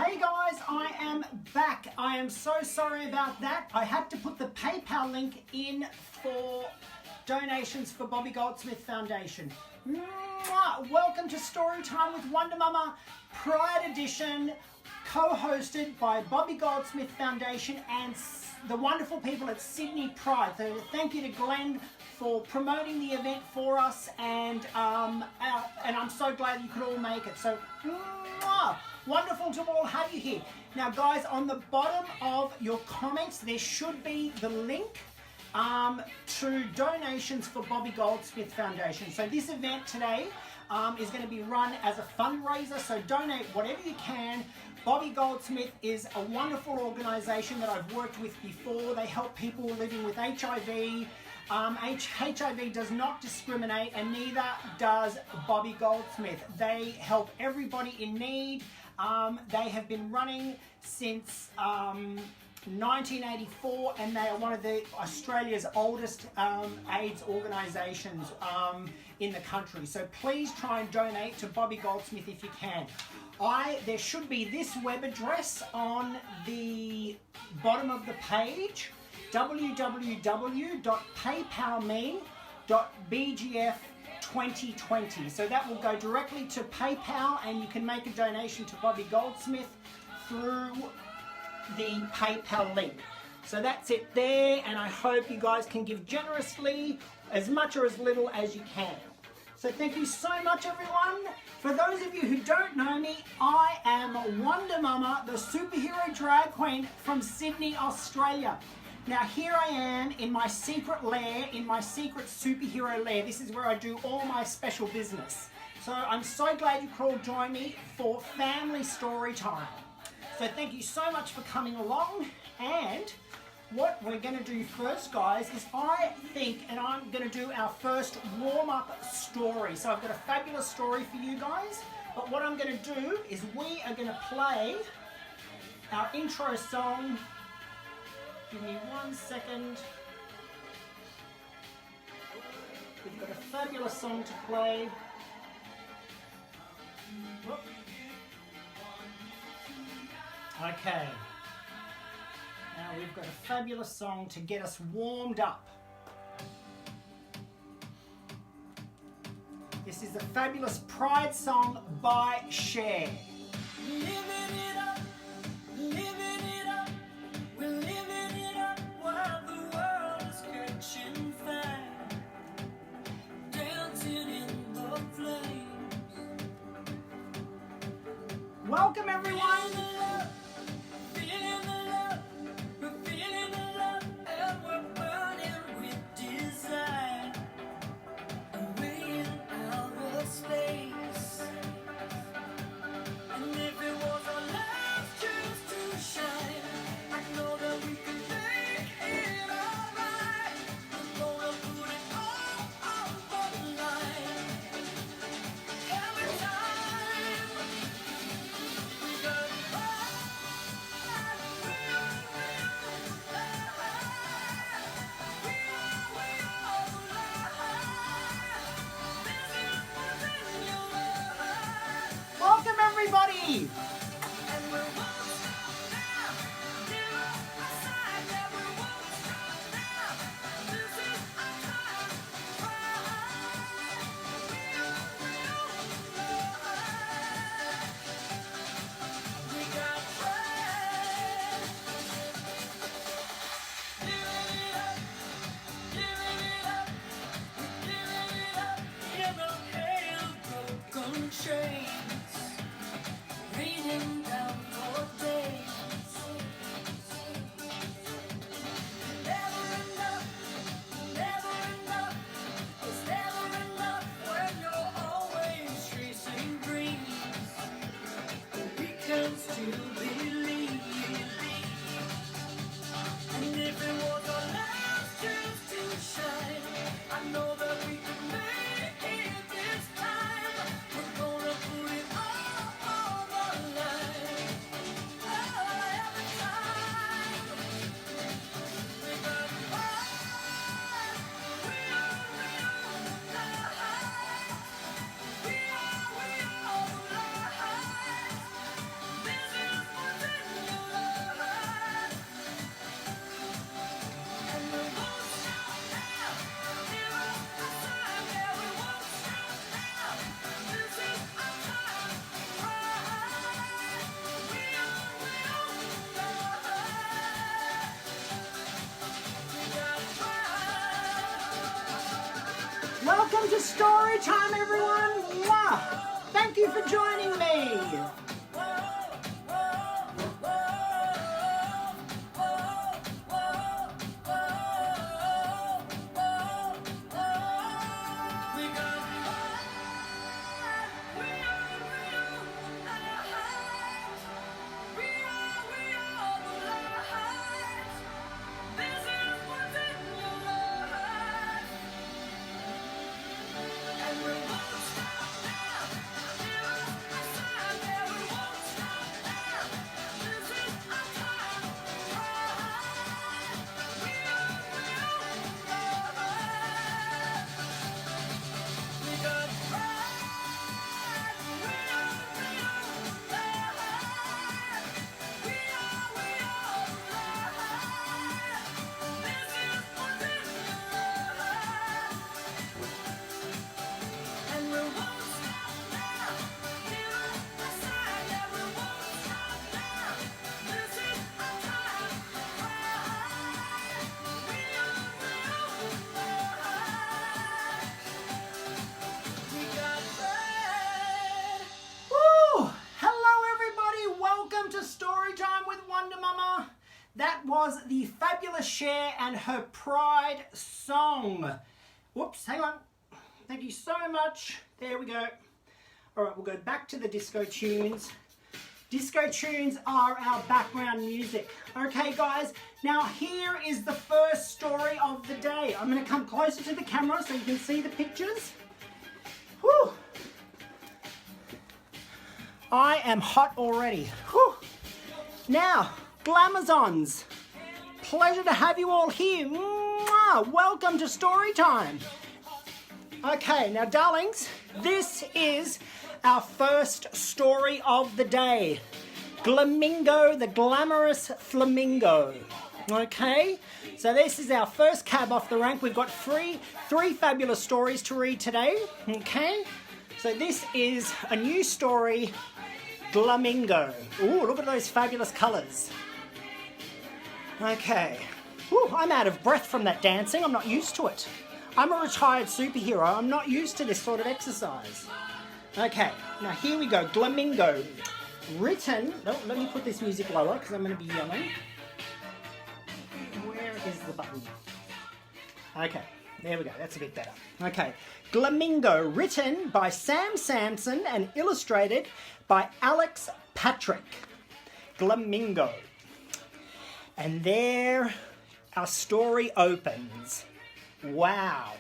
Hey guys, I am back. I am so sorry about that. I had to put the PayPal link in for donations for Bobby Goldsmith Foundation. Mwah! Welcome to Storytime with Wonder Mama, Pride Edition, co-hosted by Bobby Goldsmith Foundation and the wonderful people at Sydney Pride. So thank you to Glenn for promoting the event for us, and I'm so glad you could all make it. So, mwah! Wonderful to all have you here. Now guys, on the bottom of your comments, there should be the link to donations for Bobby Goldsmith Foundation. So this event today is going to be run as a fundraiser, so donate whatever you can. Bobby Goldsmith is a wonderful organisation that I've worked with before. They help people living with HIV. HIV does not discriminate, and neither does Bobby Goldsmith. They help everybody in need. They have been running since 1984, and they are one of Australia's oldest AIDS organisations in the country. So please try and donate to Bobby Goldsmith if you can. There should be this web address on the bottom of the page, www.paypalme.bgf2020. So that will go directly to PayPal, and you can make a donation to Bobby Goldsmith through the PayPal link. So that's it there, and I hope you guys can give generously, as much or as little as you can. So thank you so much, everyone. For those of you who don't know me, I am Wonder Mama, the superhero drag queen from Sydney, Australia. Now here I am in my secret lair, in my secret superhero lair. This is where I do all my special business. So I'm so glad you could all join me for family story time. So thank you so much for coming along, and what we're going to do first, guys, is I'm going to do our first warm-up story. So I've got a fabulous story for you guys, but what I'm going to do is we are going to play our intro song. Give me 1 second. We've got a fabulous song to play. Whoop. Okay, now we've got a fabulous song to get us warmed up. This is the fabulous Pride song by Cher. Living it up, living it up, we're living it up while the world is catching fire, dancing in the flames. Welcome everyone. Welcome everybody! I know that we can make it this time. We're gonna put it to Story Time, everyone. Mwah. Thank you for joining me. That was the fabulous Cher and her Pride song. Whoops, hang on. Thank you so much. There we go. All right, we'll go back to the disco tunes. Disco tunes are our background music. Okay, guys, now here is the first story of the day. I'm going to come closer to the camera so you can see the pictures. Whew. I am hot already. Whew. Now, Glamazons, pleasure to have you all here. Mwah! Welcome to Story Time. Okay, now darlings, this is our first story of the day. Glamingo, the glamorous flamingo. Okay, so this is our first cab off the rank. We've got three fabulous stories to read today. Okay, so this is a new story, Glamingo. Ooh, look at those fabulous colours. Okay. Ooh, I'm out of breath from that dancing. I'm not used to it. I'm a retired superhero. I'm not used to this sort of exercise. Okay, now here we go. Glamingo. Written... Oh, let me put this music lower because I'm going to be yelling. Where is the button? Okay, there we go. That's a bit better. Okay. Glamingo. Written by Sam Sampson and illustrated by Alex Patrick. Glamingo. And there our story opens. Wow.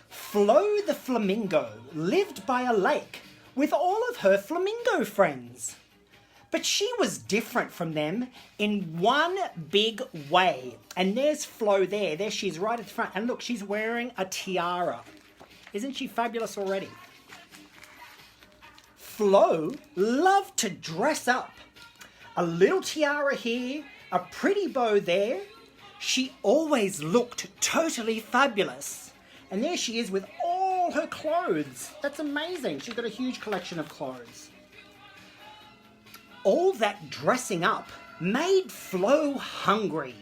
Flo the flamingo lived by a lake with all of her flamingo friends. But she was different from them in one big way. And there's Flo there. There she is right at the front. And look, she's wearing a tiara. Isn't she fabulous already? Flo loved to dress up. A little tiara here, a pretty bow there. She always looked totally fabulous. And there she is with all her clothes. That's amazing. She's got a huge collection of clothes. All that dressing up made Flo hungry.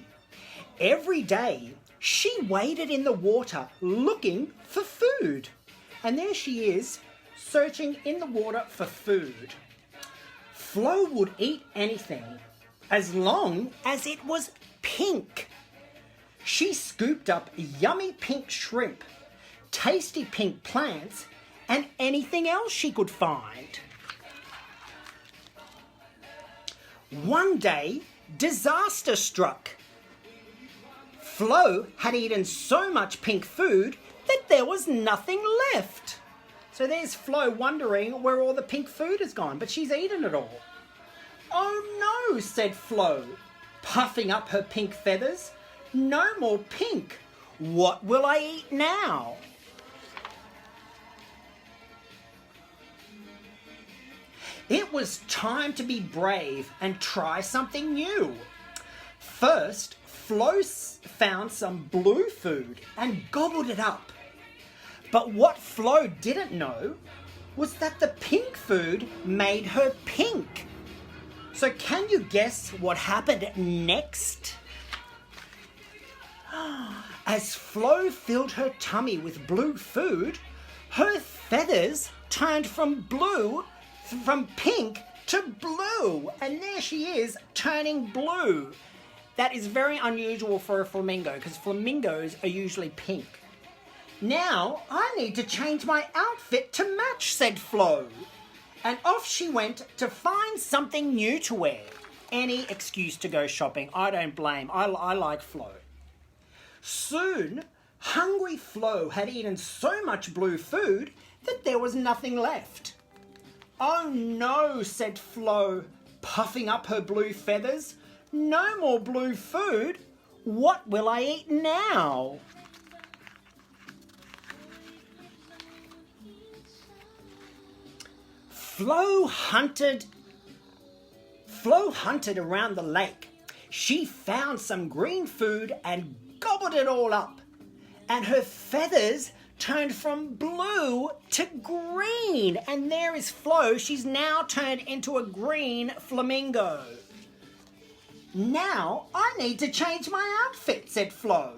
Every day, she waded in the water looking for food. And there she is, searching in the water for food. Flo would eat anything, as long as it was pink. She scooped up yummy pink shrimp, tasty pink plants, and anything else she could find. One day, disaster struck. Flo had eaten so much pink food that there was nothing left. So there's Flo wondering where all the pink food has gone, but she's eaten it all. Oh no, said Flo, puffing up her pink feathers. No more pink. What will I eat now? It was time to be brave and try something new. First, Flo found some blue food and gobbled it up. But what Flo didn't know was that the pink food made her pink. So can you guess what happened next? As Flo filled her tummy with blue food, her feathers turned from pink to blue. And there she is, turning blue. That is very unusual for a flamingo because flamingos are usually pink. Now I need to change my outfit to match, said Flo. And off she went to find something new to wear. Any excuse to go shopping. I don't blame. I like Flo. Soon, hungry Flo had eaten so much blue food that there was nothing left. Oh no, said Flo, puffing up her blue feathers. No more blue food. What will I eat now? Flo hunted around the lake. She found some green food and gobbled it all up. And her feathers turned from blue to green. And there is Flo. She's now turned into a green flamingo. Now I need to change my outfit, said Flo.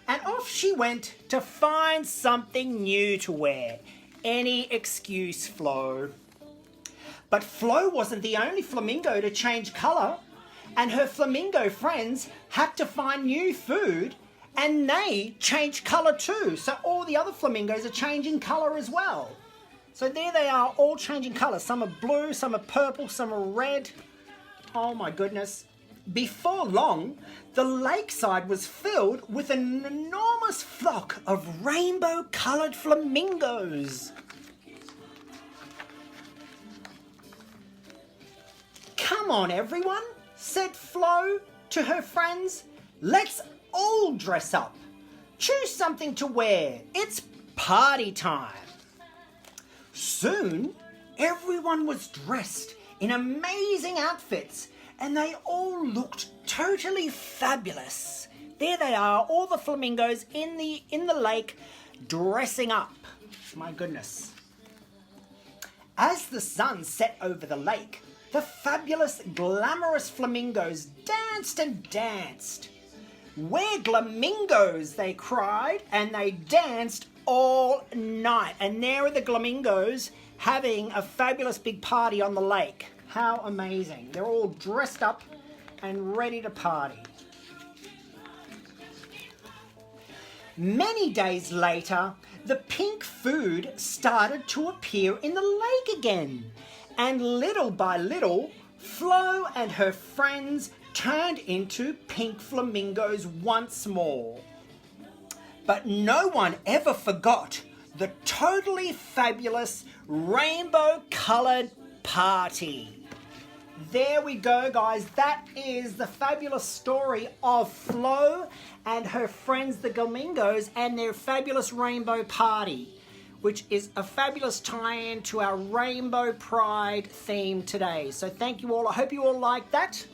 And off she went to find something new to wear. Any excuse, Flo. But Flo wasn't the only flamingo to change colour, and her flamingo friends had to find new food, and they changed colour too. So all the other flamingos are changing colour as well. So there they are, all changing colour. Some are blue, some are purple, some are red. Oh my goodness. Before long, the lakeside was filled with an enormous flock of rainbow-coloured flamingos. Come on, everyone, said Flo to her friends. Let's all dress up. Choose something to wear. It's party time. Soon, everyone was dressed in amazing outfits, and they all looked totally fabulous. There they are, all the flamingos in the lake dressing up. My goodness. As the sun set over the lake, the fabulous, glamorous flamingos danced and danced. We're glamingos, they cried, and they danced all night. And there are the glamingos having a fabulous big party on the lake. How amazing. They're all dressed up and ready to party. Many days later, the pink food started to appear in the lake again. And little by little, Flo and her friends turned into pink flamingos once more. But no one ever forgot the totally fabulous rainbow-coloured party. There we go, guys. That is the fabulous story of Flo and her friends, the flamingos, and their fabulous rainbow party, which is a fabulous tie-in to our Rainbow Pride theme today. So thank you all. I hope you all like that.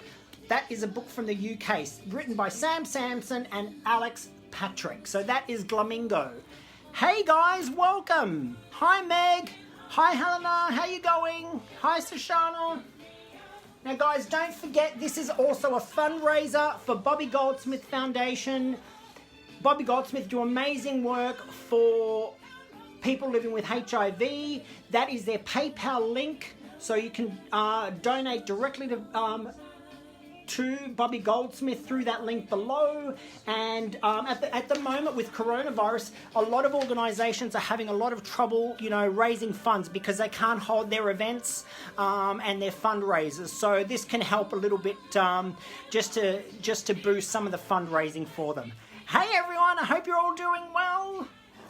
That is a book from the UK, written by Sam Sampson and Alex Patrick. So that is Glamingo. Hey guys, welcome. Hi Meg. Hi Helena, how you going? Hi Sushana. Now guys, don't forget, this is also a fundraiser for Bobby Goldsmith Foundation. Bobby Goldsmith do amazing work for people living with HIV. That is their PayPal link, so you can donate directly to Bobby Goldsmith through that link below. And at the moment with coronavirus, a lot of organisations are having a lot of trouble, raising funds because they can't hold their events and their fundraisers. So this can help a little bit just to boost some of the fundraising for them. Hey everyone, I hope you're all doing well.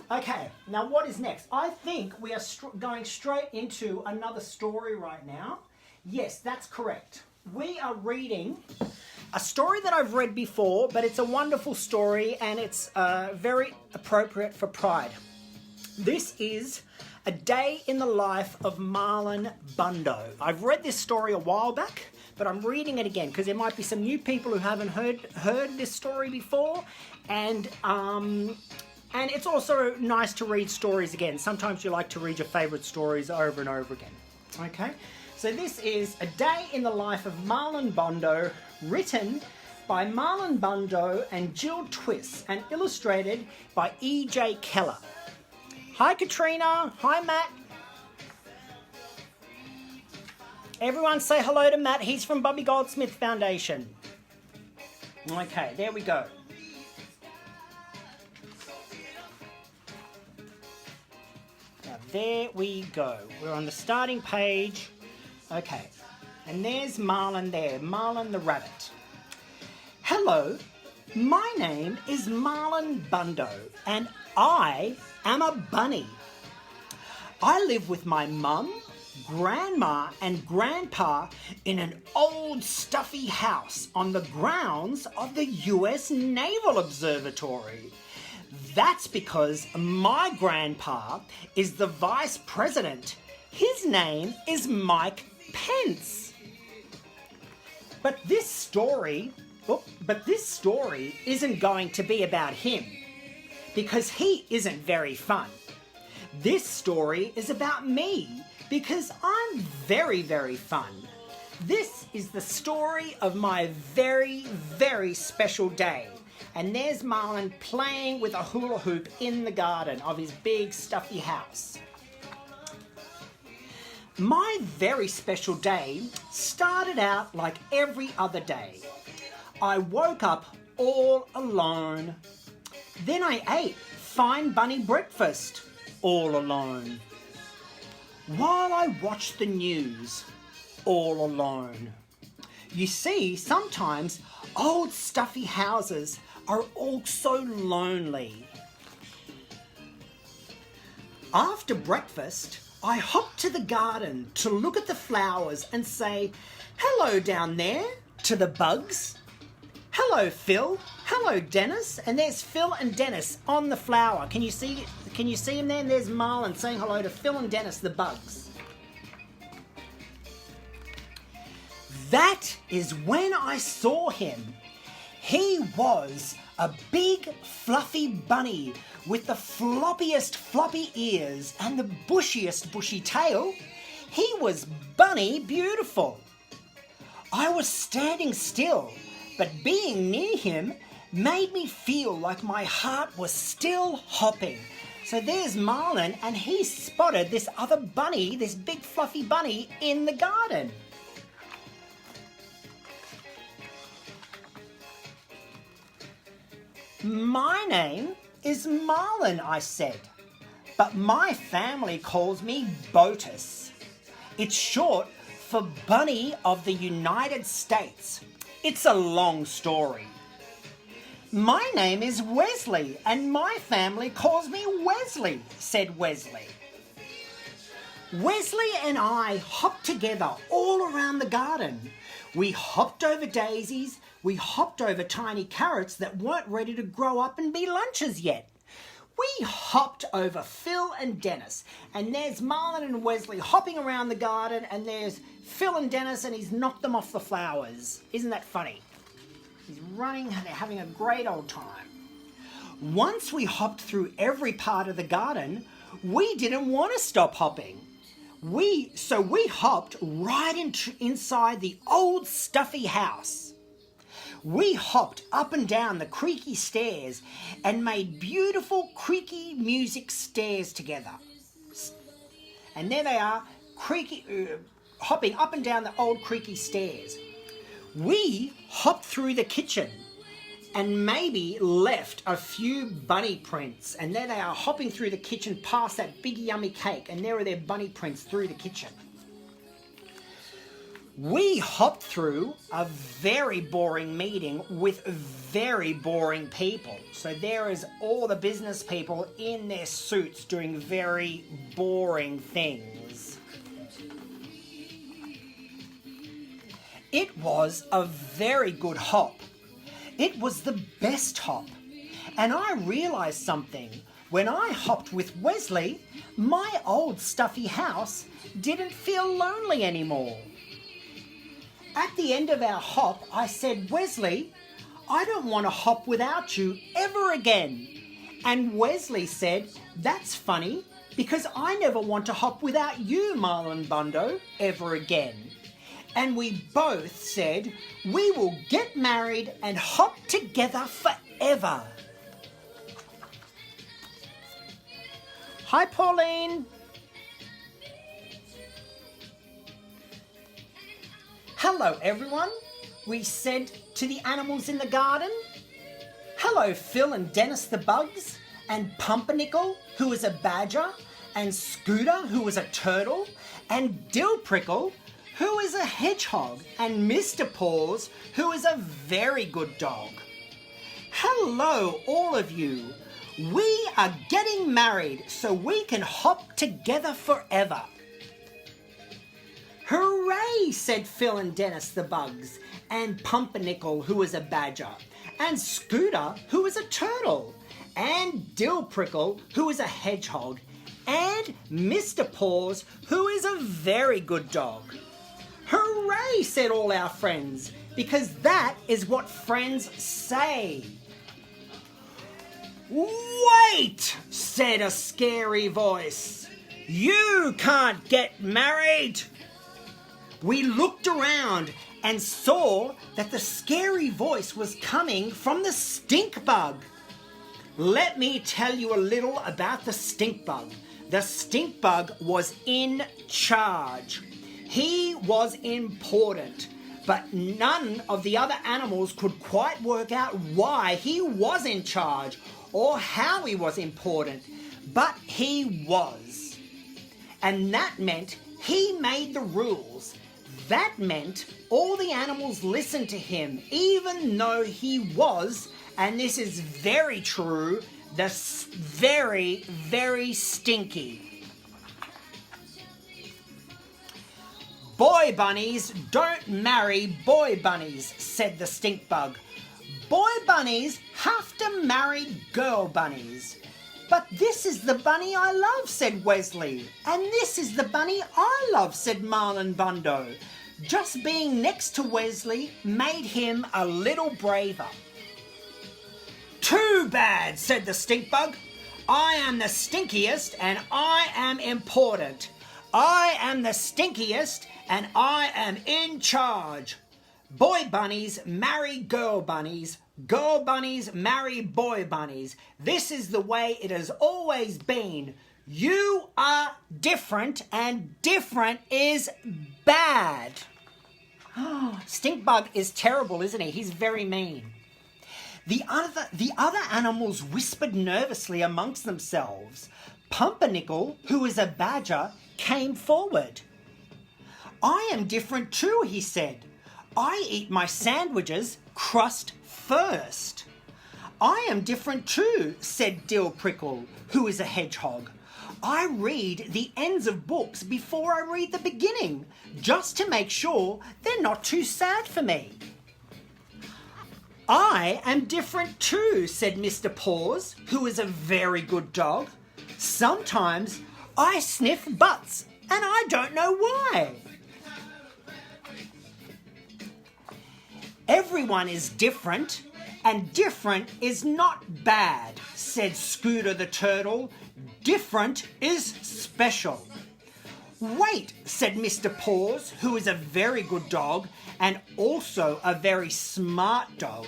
Okay, now what is next? I think we are going straight into another story right now. Yes, that's correct. We are reading a story that I've read before, but it's a wonderful story and it's very appropriate for Pride. This is A Day in the Life of Marlin Bundo. I've read this story a while back, but I'm reading it again because there might be some new people who haven't heard this story before, and it's also nice to read stories again. Sometimes you like to read your favourite stories over and over again. Okay, so this is A Day in the Life of Marlin Bundo, written by Marlin Bundo and Jill Twiss and illustrated by E.J. Keller. Hi Katrina, hi Matt. Everyone say hello to Matt, he's from Bobby Goldsmith Foundation. Okay, there we go. Now there we go. We're on the starting page. Okay, and there's Marlin there, Marlin the rabbit. Hello, my name is Marlin Bundo and I am a bunny. I live with my mum, grandma and grandpa in an old stuffy house on the grounds of the US Naval Observatory. That's because my grandpa is the vice president. His name is Mike Pence. But this story isn't going to be about him because he isn't very fun. This story is about me because I'm very, very fun. This is the story of my very, very special day. And there's Marlin playing with a hula hoop in the garden of his big stuffy house. My very special day started out like every other day. I woke up all alone. Then I ate fine bunny breakfast all alone. While I watched the news all alone. You see, sometimes old stuffy houses are all so lonely. After breakfast, I hopped to the garden to look at the flowers and say, hello down there to the bugs. Hello, Phil. Hello, Dennis. And there's Phil and Dennis on the flower. Can you see him there? And there's Marlin saying hello to Phil and Dennis, the bugs. That is when I saw him. He was a big fluffy bunny with the floppiest floppy ears and the bushiest bushy tail. He was bunny beautiful. I was standing still, but being near him made me feel like my heart was still hopping. So there's Marlin and he spotted this other bunny, this big fluffy bunny in the garden. My name is Marlin, I said, but my family calls me Botus. It's short for Bunny of the United States. It's a long story. My name is Wesley and my family calls me Wesley, said Wesley. Wesley and I hopped together all around the garden. We hopped over daisies, we hopped over tiny carrots that weren't ready to grow up and be lunches yet. We hopped over Phil and Dennis, and there's Marlin and Wesley hopping around the garden, and there's Phil and Dennis, and he's knocked them off the flowers. Isn't that funny? He's running and they're having a great old time. Once we hopped through every part of the garden, we didn't want to stop hopping. So we hopped right inside the old stuffy house. We hopped up and down the creaky stairs and made beautiful creaky music stairs together. And there they are, hopping up and down the old creaky stairs. We hopped through the kitchen and maybe left a few bunny prints. And there they are hopping through the kitchen past that big yummy cake. And there are their bunny prints through the kitchen. We hopped through a very boring meeting with very boring people. So there is all the business people in their suits doing very boring things. It was a very good hop. It was the best hop. And I realized something. When I hopped with Wesley, my old stuffy house didn't feel lonely anymore. At the end of our hop, I said, Wesley, I don't want to hop without you ever again. And Wesley said, that's funny, because I never want to hop without you, Marlin Bundo, ever again. and we both said we will get married and hop together forever. Hi, Pauline. Hello, everyone, we said to the animals in the garden. Hello, Phil and Dennis the bugs, and Pumpernickel, who is a badger, and Scooter, who is a turtle, and Dill Prickle, who is a hedgehog, and Mr. Paws, who is a very good dog. Hello, all of you. We are getting married so we can hop together forever. Hooray, said Phil and Dennis the bugs, and Pumpernickel, who is a badger, and Scooter, who is a turtle, and Dill Prickle, who is a hedgehog, and Mr. Paws, who is a very good dog. Hooray, said all our friends, because that is what friends say. Wait, said a scary voice. You can't get married. We looked around and saw that the scary voice was coming from the stink bug. Let me tell you a little about the stink bug. The stink bug was in charge. He was important, but none of the other animals could quite work out why he was in charge or how he was important, but he was. And that meant he made the rules. That meant all the animals listened to him, even though he was, and this is very true, very, very stinky. Boy bunnies don't marry boy bunnies, said the stink bug. Boy bunnies have to marry girl bunnies. But this is the bunny I love, said Wesley. And this is the bunny I love, said Marlin Bundo. Just being next to Wesley made him a little braver. Too bad, said the stink bug. I am the stinkiest and I am important. I am the stinkiest and I am in charge. Boy bunnies marry girl bunnies. Girl bunnies marry boy bunnies. This is the way it has always been. You are different and different is bad. Stink bug is terrible, isn't he? He's very mean. The other animals whispered nervously amongst themselves. Pumpernickel, who is a badger, came forward. I am different too, he said. I eat my sandwiches crust first. I am different too, said Dill Prickle, who is a hedgehog. I read the ends of books before I read the beginning, just to make sure they're not too sad for me. I am different too, said Mr. Paws, who is a very good dog. Sometimes I sniff butts and I don't know why. Everyone is different, and different is not bad, said Scooter the turtle. Different is special. Wait, said Mr. Paws, who is a very good dog and also a very smart dog.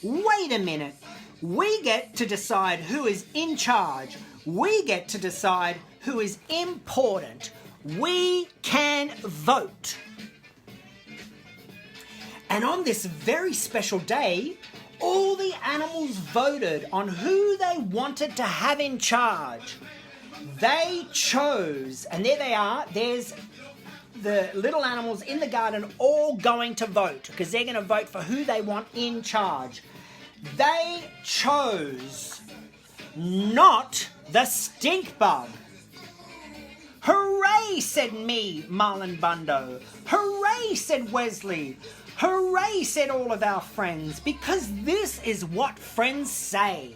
Wait a minute. We get to decide who is in charge. We get to decide who is important. We can vote. And on this very special day, all the animals voted on who they wanted to have in charge. They chose, and there they are, there's the little animals in the garden all going to vote, because they're going to vote for who they want in charge. They chose not the stink bug. Hooray, said me, Marlin Bundo. Hooray, said Wesley. Hooray, said all of our friends, because this is what friends say.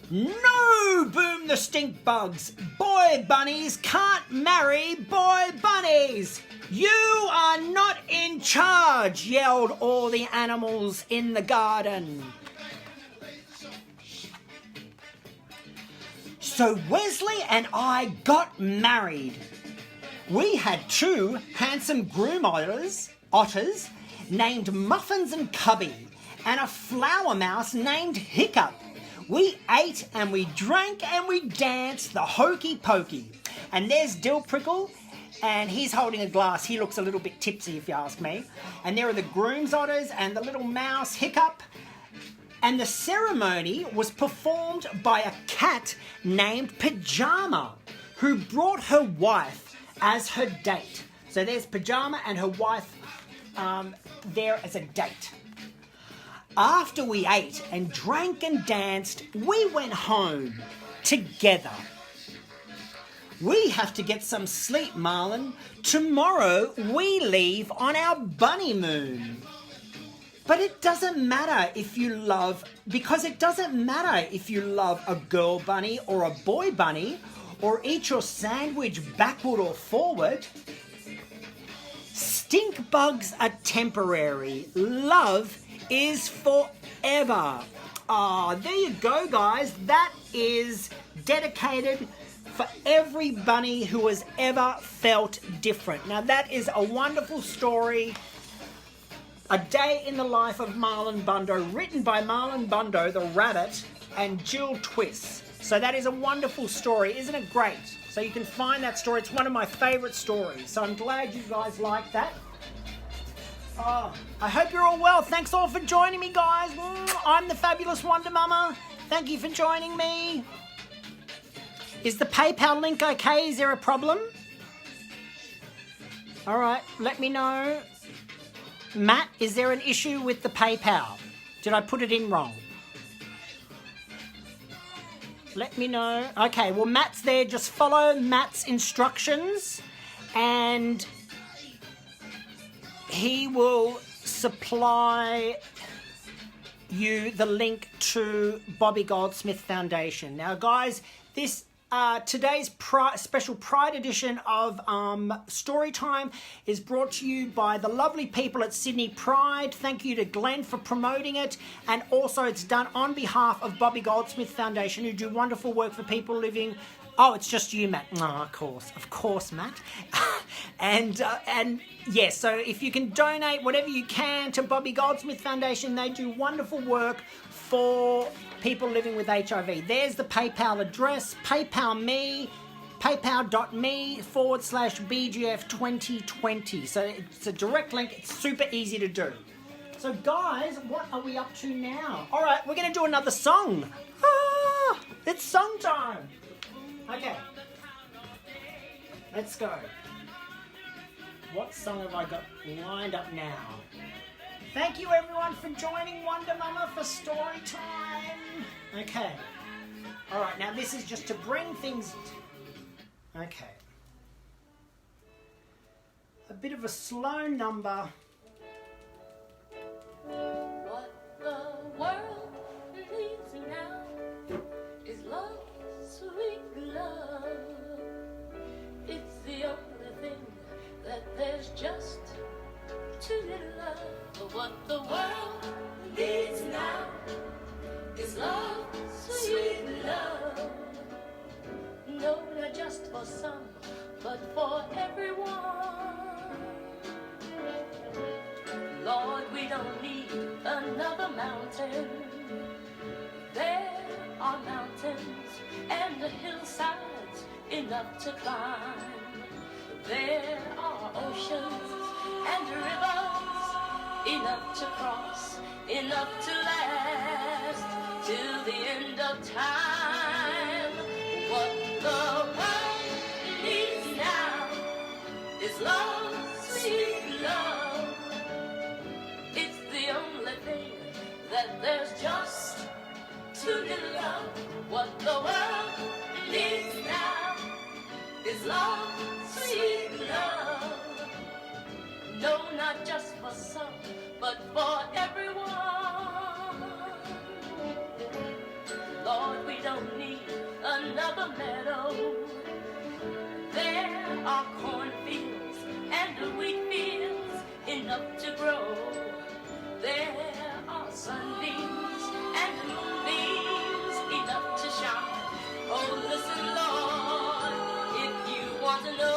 No, boomed the stink bugs. Boy bunnies can't marry boy bunnies. You are not in charge, yelled all the animals in the garden. So Wesley and I got married. We had two handsome groom otters named Muffins and Cubby, and a flower mouse named Hiccup. We ate and we drank and we danced the hokey pokey. And there's Dill Prickle, and he's holding a glass. He looks a little bit tipsy, if you ask me. And there are the groom's otters and the little mouse Hiccup. And the ceremony was performed by a cat named Pajama, who brought her wife as her date. So there's Pajama and her wife there as a date. After we ate and drank and danced, we went home together. We have to get some sleep, Marlin. Tomorrow we leave on our bunny moon. But it doesn't matter if you love, because it doesn't matter if you love a girl bunny or a boy bunny, or eat your sandwich backward or forward. Stink bugs are temporary. Love is forever. There you go, guys. That is dedicated for every bunny who has ever felt different. Now, that is a wonderful story. A Day in the Life of Marlin Bundo, written by Marlin Bundo, the rabbit, and Jill Twiss. So that is a wonderful story. Isn't it great? So you can find that story. It's one of my favourite stories. So I'm glad you guys like that. I hope you're all well. Thanks all for joining me, guys. I'm the fabulous Wonder Mama. Thank you for joining me. Is the PayPal link okay? Is there a problem? All right, let me know. Matt, is there an issue with the PayPal? Did I put it in wrong? Let me know. Okay, well, Matt's there. Just follow Matt's instructions and he will supply you the link to Bobby Goldsmith Foundation. Now, guys, this today's special Pride edition of Storytime is brought to you by the lovely people at Sydney Pride. Thank you to Glenn for promoting it, and also it's done on behalf of Bobby Goldsmith Foundation, who do wonderful work for people living. Oh, it's just you, Matt. Oh, of course, Matt. and yes, so if you can donate whatever you can to Bobby Goldsmith Foundation, they do wonderful work for people living with HIV. There's the PayPal address, paypal.me /BGF2020. So it's a direct link. It's super easy to do. So guys, what are we up to now? All right, we're going to do another song. It's song time. Okay, let's go. What song have I got lined up now? Thank you everyone for joining Wonder Mama for story time. Okay. All right, now this is just to bring things... Okay. A bit of a slow number. What the world needs now is love, sweet love. It's the only thing that there's just too little of. But what the world needs now is love, sweet love. No, not just for some, but for everyone. Lord, we don't need another mountain. There are mountains and the hillsides enough to climb. There are oceans and rivers enough to cross, enough to last till the end of time. What the world needs now is love, sweet love. It's the only thing that there's just too little of. What the world needs now is love, sweet love. No, not just for some, but for everyone. Lord, we don't need another meadow. There are cornfields and wheat fields enough to grow. There are sunbeams and moonbeams enough to shine. Oh, listen, Lord, if you want to know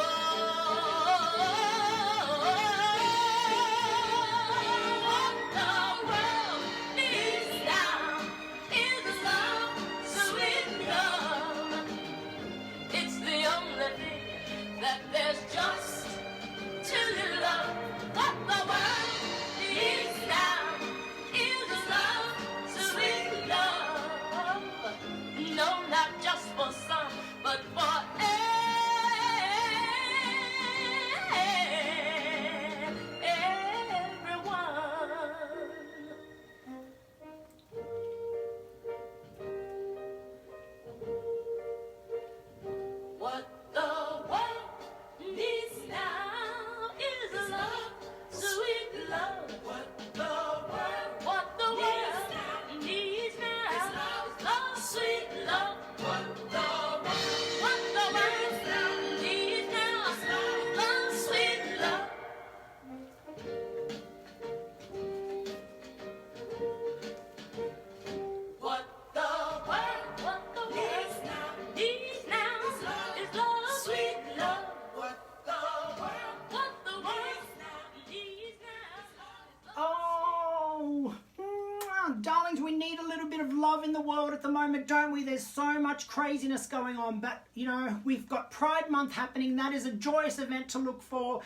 darlings, we need a little bit of love in the world at the moment, don't we? There's so much craziness going on, but you know, we've got Pride Month happening. That is a joyous event to look forward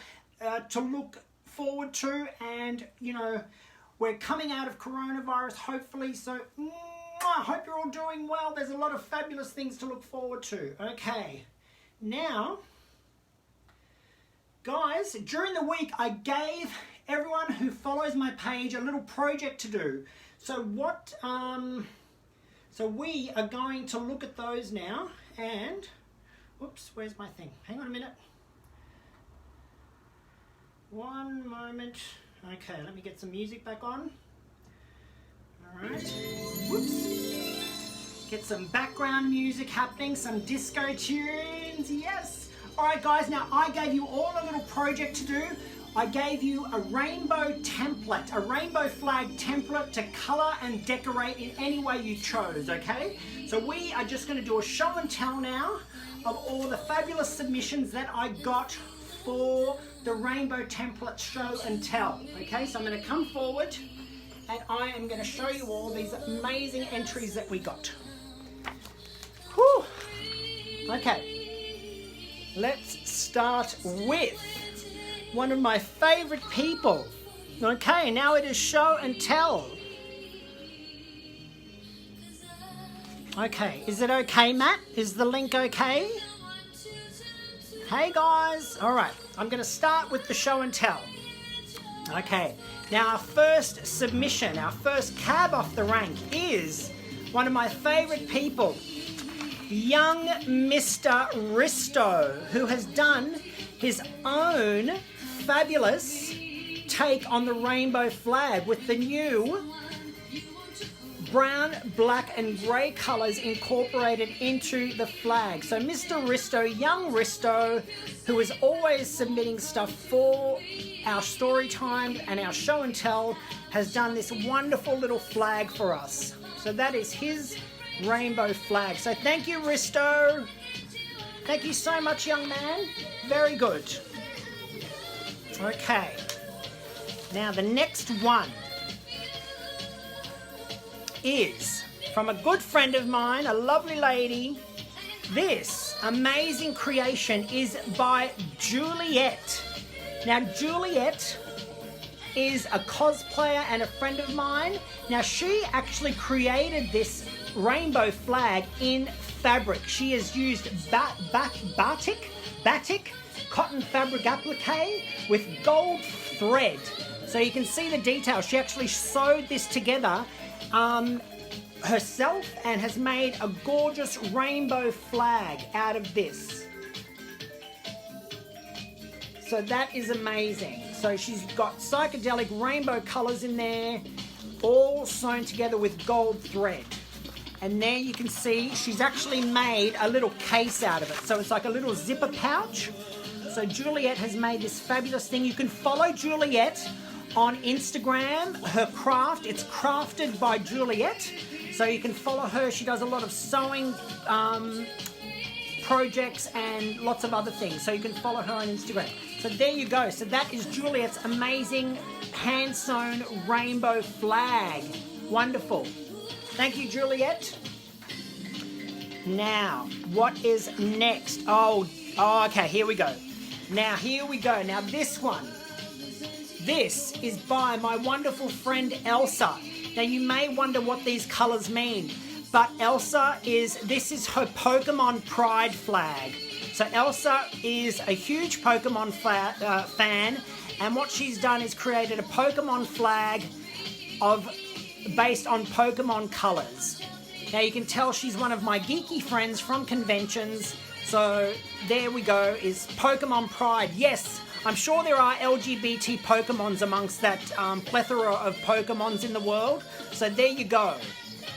to, and you know, we're coming out of coronavirus, hopefully. So, I hope you're all doing well. There's a lot of fabulous things to look forward to. Okay, now, guys, during the week, I gave everyone who follows my page a little project to do. So so we are going to look at those now, and, oops, where's my thing? Hang on a minute. One moment. Okay, let me get some music back on. All right. Whoops. Get some background music happening, some disco tunes, yes. All right, guys, now I gave you all a little project to do. I gave you a rainbow template, a rainbow flag template to color and decorate in any way you chose, okay? So we are just gonna do a show and tell now of all the fabulous submissions that I got for the rainbow template show and tell, okay? So I'm gonna come forward and I am gonna show you all these amazing entries that we got. Whew. Okay, let's start with one of my favorite people. Okay, now it is show and tell. Okay, is it okay, Matt? Is the link okay? Hey guys, all right, I'm gonna start with the show and tell. Okay, now our first submission, our first cab off the rank is one of my favorite people, young Mr. Risto, who has done his own fabulous take on the rainbow flag with the new brown, black and grey colours incorporated into the flag. So Mr. Risto, young Risto, who is always submitting stuff for our story time and our show and tell, has done this wonderful little flag for us. So that is his rainbow flag. So thank you, Risto. Thank you so much, young man. Very good. Okay. Now the next one is from a good friend of mine, a lovely lady. This amazing creation is by Juliet. Now Juliet is a cosplayer and a friend of mine. Now she actually created this rainbow flag in fabric. She has used batik cotton fabric applique with gold thread. So you can see the detail. She actually sewed this together herself and has made a gorgeous rainbow flag out of this. So that is amazing. So she's got psychedelic rainbow colors in there, all sewn together with gold thread. And there you can see she's actually made a little case out of it. So it's like a little zipper pouch. So Juliet has made this fabulous thing. You can follow Juliet on Instagram, her craft. It's crafted by Juliet. So you can follow her. She does a lot of sewing projects and lots of other things. So you can follow her on Instagram. So there you go. So that is Juliet's amazing hand-sewn rainbow flag. Wonderful. Thank you, Juliet. Now, what is next? Oh, okay, here we go. Now, this one. This is by my wonderful friend Elsa. Now, you may wonder what these colors mean, but this is her Pokemon Pride flag. So Elsa is a huge Pokemon fan, and what she's done is created a Pokemon flag based on Pokemon colors. Now you can tell she's one of my geeky friends from conventions. So there we go, is Pokemon Pride. Yes, I'm sure there are LGBT Pokemons amongst that plethora of Pokemons in the world. So there you go.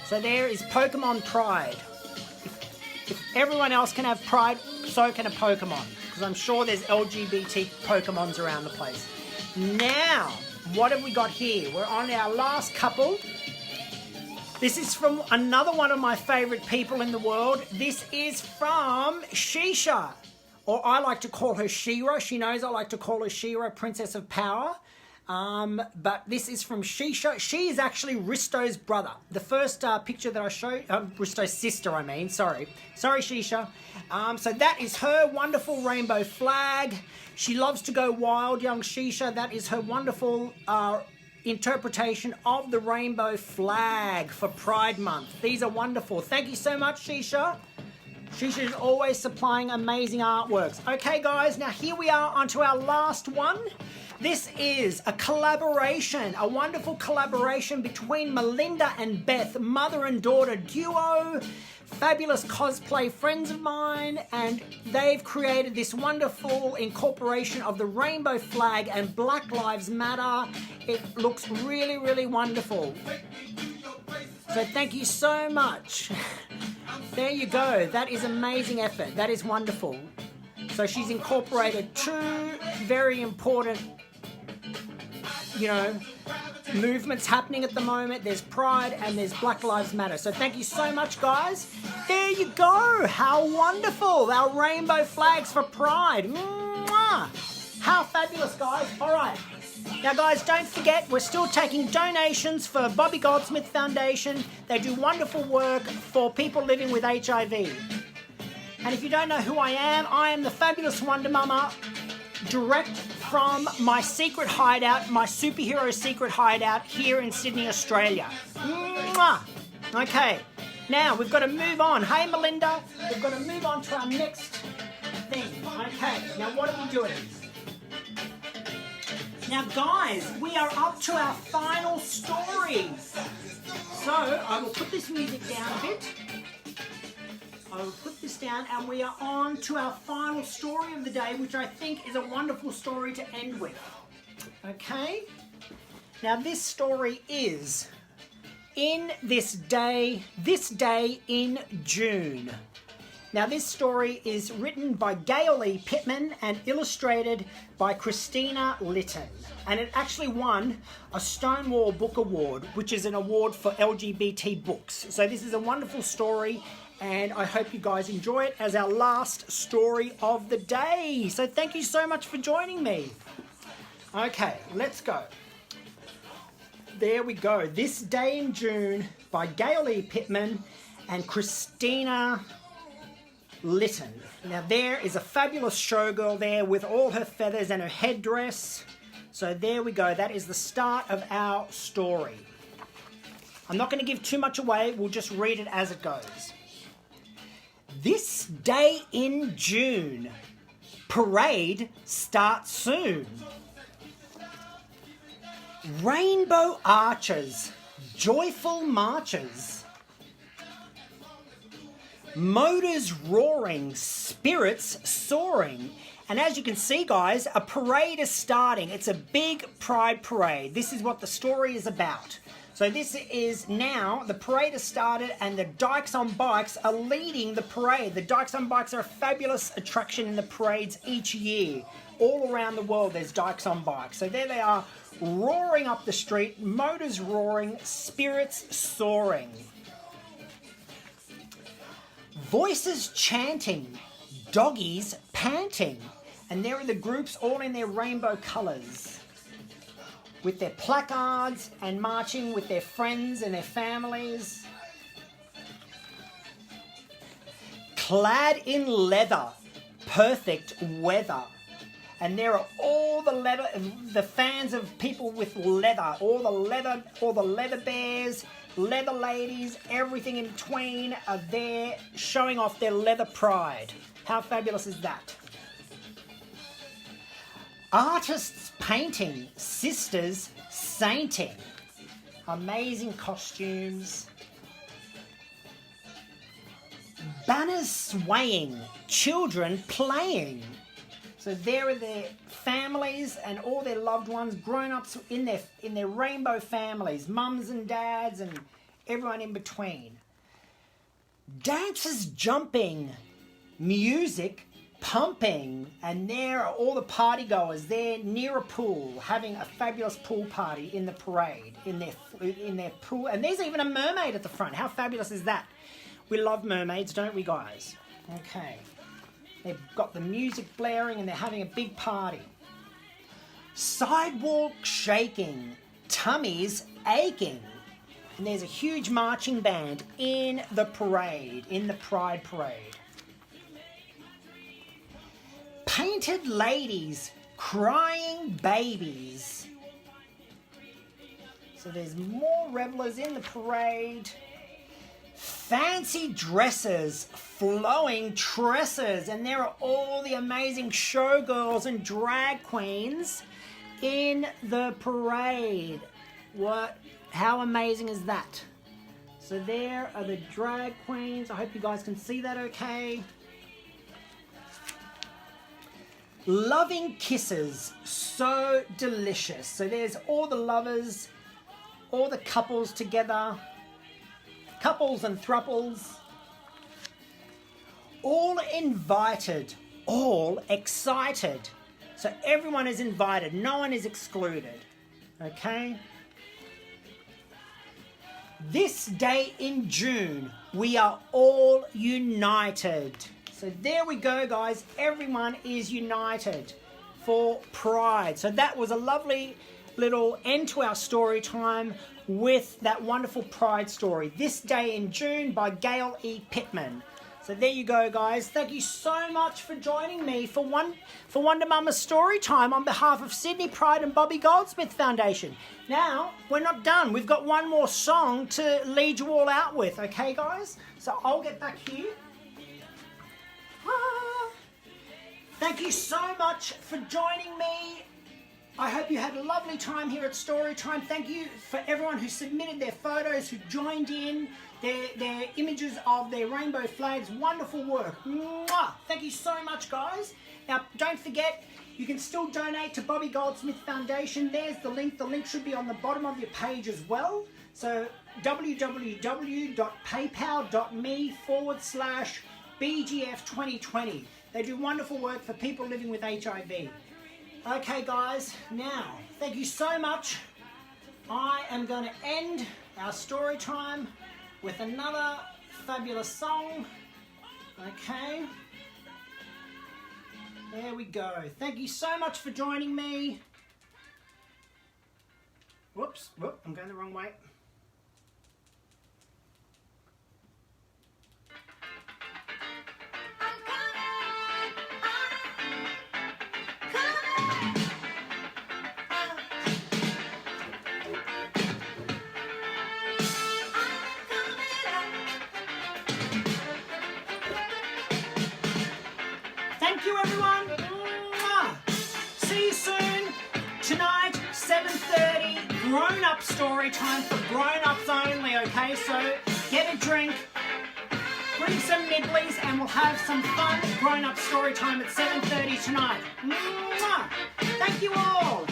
So there is Pokemon Pride. If everyone else can have Pride, so can a Pokemon. Because I'm sure there's LGBT Pokemons around the place. Now, what have we got here? We're on our last couple. This is from another one of my favorite people in the world. This is from Shisha, or I like to call her Shira. She knows I like to call her Shira, Princess of Power. But this is from Shisha. She is actually Risto's brother. The first picture that I showed, Risto's sister, I mean, sorry. Sorry, Shisha. So that is her wonderful rainbow flag. She loves to go wild, young Shisha. That is her wonderful interpretation of the rainbow flag for Pride Month. These are wonderful. Thank you so much, Shisha. Shisha is always supplying amazing artworks. Okay, guys, now here we are onto our last one. This is a collaboration, a wonderful collaboration between Melinda and Beth, mother and daughter duo, fabulous cosplay friends of mine, and they've created this wonderful incorporation of the rainbow flag and Black Lives Matter. It looks really, really wonderful. So thank you so much. There you go. That is amazing effort. That is wonderful. So she's incorporated two very important, movements happening at the moment. There's Pride and there's Black Lives Matter. So thank you so much, guys. There you go. How wonderful. Our rainbow flags for Pride. Mwah! How fabulous, guys. All right. Now, guys, don't forget, we're still taking donations for Bobby Goldsmith Foundation. They do wonderful work for people living with HIV. And if you don't know who I am the fabulous Wonder Mama, direct from my secret hideout, my superhero secret hideout here in Sydney, Australia. Mwah! Okay, now we've got to move on. Hey, Melinda, we've got to move on to our next thing. Okay, now what are we doing? Now, guys, we are up to our final story. So, I will put this music down a bit. I will put this down, and we are on to our final story of the day, which I think is a wonderful story to end with. Okay? Now, this story is in this day in June. Now, this story is written by Gail E. Pittman and illustrated by Christina Litton. And it actually won a Stonewall Book Award, which is an award for LGBT books. So this is a wonderful story, and I hope you guys enjoy it as our last story of the day. So thank you so much for joining me. Okay, let's go. There we go. This Day in June by Gail E. Pittman and Christina Litton. Now there is a fabulous showgirl there with all her feathers and her headdress. So there we go. That is the start of our story. I'm not going to give too much away. We'll just read it as it goes. This day in June. Parade starts soon. Rainbow arches. Joyful marches. Motors roaring, spirits soaring. And as you can see, guys, a parade is starting. It's a big pride parade. This is what the story is about. So this is now, the parade has started and the Dykes on Bikes are leading the parade. The Dykes on Bikes are a fabulous attraction in the parades each year. All around the world there's Dykes on Bikes. So there they are, roaring up the street, motors roaring, spirits soaring. Voices chanting, doggies panting, and there are the groups all in their rainbow colours with their placards and marching with their friends and their families. Clad in leather, perfect weather. And there are all the fans of people with leather, all the leather bears, leather ladies, everything in between are there showing off their leather pride. How fabulous is that? Artists painting, sisters sainting. Amazing costumes. Banners swaying, children playing. So there are their families and all their loved ones, grown-ups in their rainbow families, mums and dads and everyone in between. Dancers jumping, music pumping, and there are all the party goers there near a pool having a fabulous pool party in the parade, in their pool. And there's even a mermaid at the front. How fabulous is that? We love mermaids, don't we, guys? Okay. They've got the music blaring and they're having a big party. Sidewalk shaking, tummies aching. And there's a huge marching band in the parade, in the Pride Parade. Painted ladies, crying babies. So there's more revelers in the parade. Fancy dresses, flowing tresses, and there are all the amazing showgirls and drag queens in the parade. How amazing is that? So there are the drag queens. I hope you guys can see that okay. Loving kisses, so delicious. So there's all the lovers, all the couples together, couples and thruples, all invited, all excited. So everyone is invited, no one is excluded, okay? This day in June, we are all united. So there we go, guys. Everyone is united for Pride. So that was a lovely little end to our story time with that wonderful Pride story. This Day in June by Gail E. Pittman. So there you go, guys. Thank you so much for joining me for Wonder Mama Story Time on behalf of Sydney Pride and Bobby Goldsmith Foundation. Now, we're not done. We've got one more song to lead you all out with, okay, guys? So I'll get back here. Thank you so much for joining me. I hope you had a lovely time here at Storytime. Thank you for everyone who submitted their photos, who joined in, their images of their rainbow flags. Wonderful work. Mwah! Thank you so much, guys. Now, don't forget, you can still donate to Bobby Goldsmith Foundation. There's the link. The link should be on the bottom of your page as well. So www.paypal.me/BGF2020. They do wonderful work for people living with HIV. Okay, guys, now, thank you so much. I am going to end our story time with another fabulous song. Okay. There we go. Thank you so much for joining me. Whoops, I'm going the wrong way. Thank you, everyone. See you soon. Tonight, 7:30, grown-up story time for grown-ups only, okay? So get a drink, bring some nibblies, and we'll have some fun grown-up story time at 7:30 tonight. Thank you all.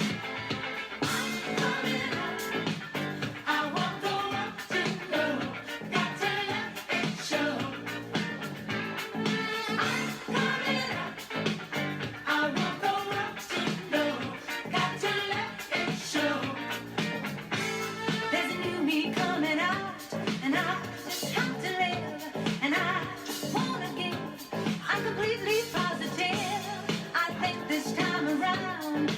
Completely positive. I think this time around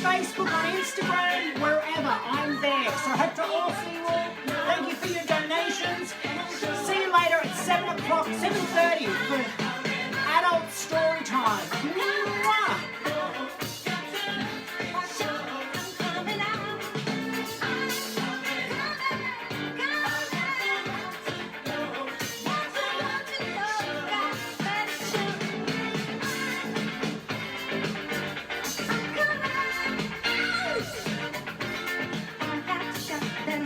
Facebook, on Instagram, wherever. I'm there. So I hope to all see you all. Thank you for your donations. See you later at 7 o'clock, 7:30 for adult story time. Mwah!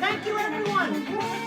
Thank you, everyone.